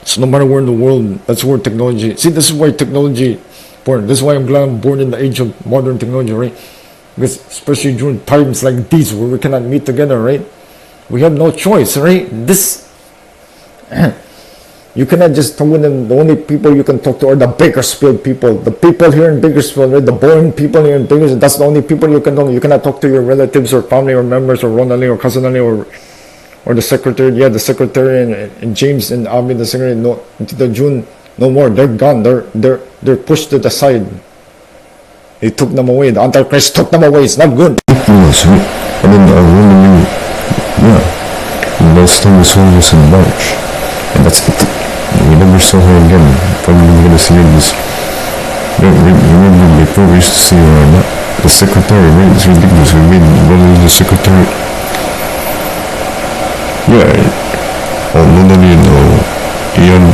So no matter where in the world, that's where technology. See, this is why technology born. This is why I'm glad I'm born in the age of modern technology, right? Because especially during times like these where we cannot meet together, right? We have no choice, right? This you cannot just talk with them. The only people you can talk to are the Bakersfield people. The people here in Bakersfield, right? The boring people here in Bakersfield. That's the only people you can talk to. You cannot talk to your relatives or family or members or Ronald or cousin or the secretary. Yeah, the secretary and James and Abby, the secretary. No, until June, no more. They're gone. They're pushed to the side. They took them away. The Antichrist took them away. It's not good. Yes, I mean, really, yeah. Last time we saw this in March, and that's the. We never saw her again. Probably we're gonna see her this. Remember before we used to see her, the secretary, right? It's ridiculous. We made brother the secretary. Yeah. Oh, nobody Ian.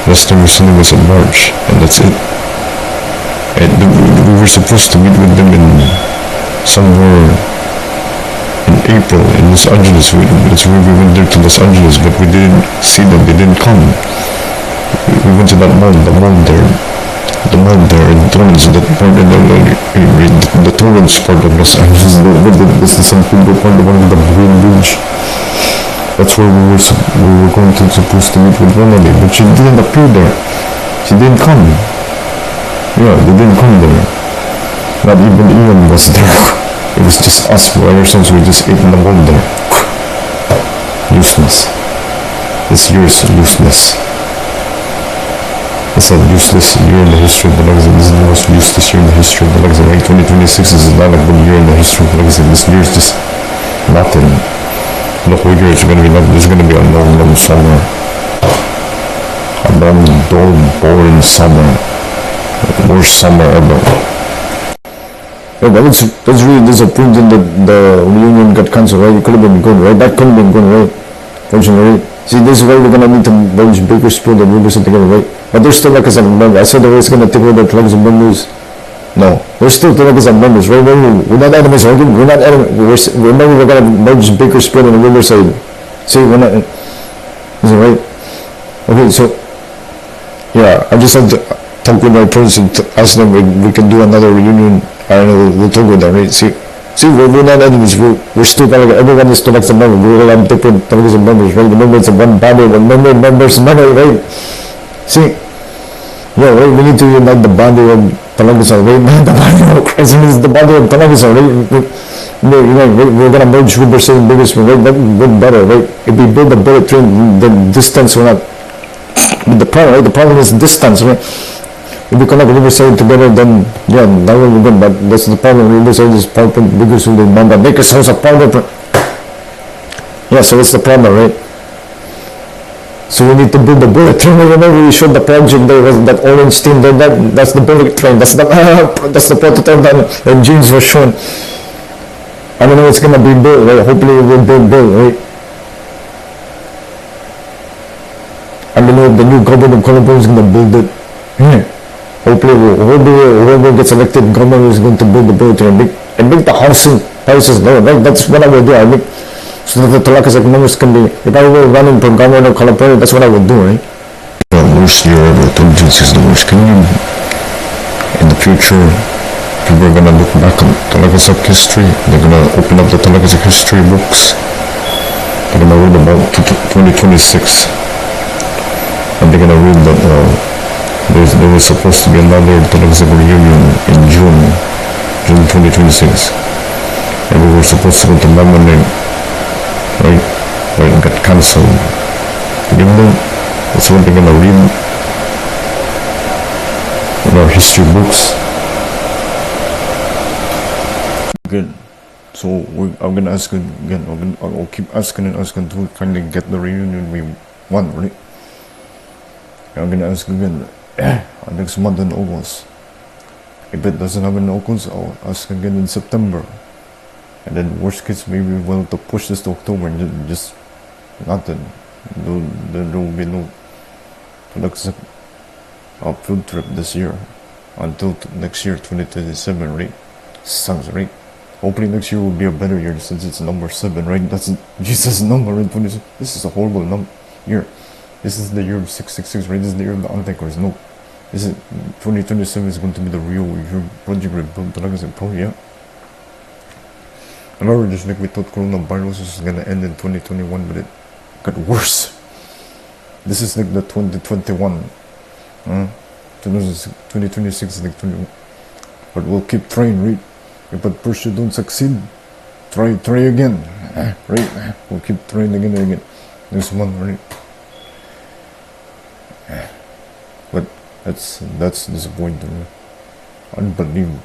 Last time we saw him was in March, and that's it. And we were supposed to meet with them in somewhere in April in Los Angeles. That's where we went there to Los Angeles, but we didn't see them. They didn't come. We went to that mall, the mall there in Torrance, that part in the Torrance part of Los Angeles. This is some people part, the one with the green bridge. That's where we were going to supposed to meet with Ronald, but she didn't appear there. She didn't come. Yeah, they didn't come there. Not even Ian was there. It was just us by ourselves. We just ate in the mall there. Useless. This year is useless. It's a useless year in the history of Tolakazak. This is the most useless year in the history of Tolakazak. Right? 2026 is not a good year in the history of Tolakazak. This year is just nothing. The whole year is going to be nothing. This is going to be a long summer. A long, dull, boring summer. The worst summer ever. Yeah, but that's really disappointing that the reunion got cancelled, right? It could have been good, right? That could have been good, right? Fortunately, see, this is why we're gonna need to merge Bakersfield and Riverside together, right? But there's still Tolakazak members. I said the way it's gonna take over the Tolakazak members. No, there's still Tolakazak members, right? We're not enemies, right? We're not enemies. Remember, we're gonna merge Bakersfield and Riverside. See, we're not. Is it right? Okay, so yeah, I just had to talk with my parents and ask them if we can do another reunion. I don't know, we'll talk with them, right? See, we're not enemies. We're still Tolakazak. Everyone is Tolakazak members. We all have different Tolakazak members, right? Remember, it's a one body, one member, members, right? See, yeah, right? We need to unite the body of Tolakazak, right? Not the body of Christ. It's the body of Tolakazak, right? We're gonna merge Riverside and Bakersfield, right? That would be better, right? If we build a bullet train, the distance will not. But the problem, right? The problem is distance, right? If we connect Riverside together, then yeah, that will be good. But that's the problem. Riverside is part of Bakersfield and Mamba. Bakersfield is a part of. Yeah, so it's the problem, right? So we need to build the bullet train. Remember, we showed the project there was that orange thing there. That's the bullet train. That's the prototype that James was shown. I don't know it's gonna be built, right? Hopefully it will be built, right? I don't know if the new government of Colombia is gonna build it. Hopefully whoever gets elected government is going to build the bullet train and make the houses there, right? That's what I would do. I make so that the Tolakazak members can be. If I were running for government of Colombia, that's what I would do, right? The worst year ever. 2026 is the worst. Can you, in the future, people are gonna look back on Tolakazak history. They're gonna open up the Tolakazak history books. They're gonna read about 2026, and they're gonna read that. There was supposed to be another Tolakazak reunion in June 2026, and we were supposed to go to Mammoth Lake, right? But it got cancelled. You know, that's what they're gonna read in our history books. Good. So I'm gonna ask again. I'll keep asking and asking to finally get the reunion we want, right? I'm gonna ask again. Next month in August. If it doesn't happen in August, I'll ask again in September. And then worst case, maybe we'll have to push this to October and just nothing. There will be no Tolakazak field trip this year until next year, 2027, right? Sounds right. Hopefully next year will be a better year since it's number 7, right? That's Jesus' number in 26. This is a horrible year. This is the year of 666, right? This is the year of the Antichrist. No. This is 2027 is going to be the real year. Project Rebuild Tolakazak, bro, yeah. I remember just like we thought coronavirus was gonna end in 2021, but it got worse. This is like the 2021. 2026 is like 21. But we'll keep trying, right? If at first you don't succeed, try again. Right? We'll keep trying again and again. This one, right? But that's disappointing. Unbelievable.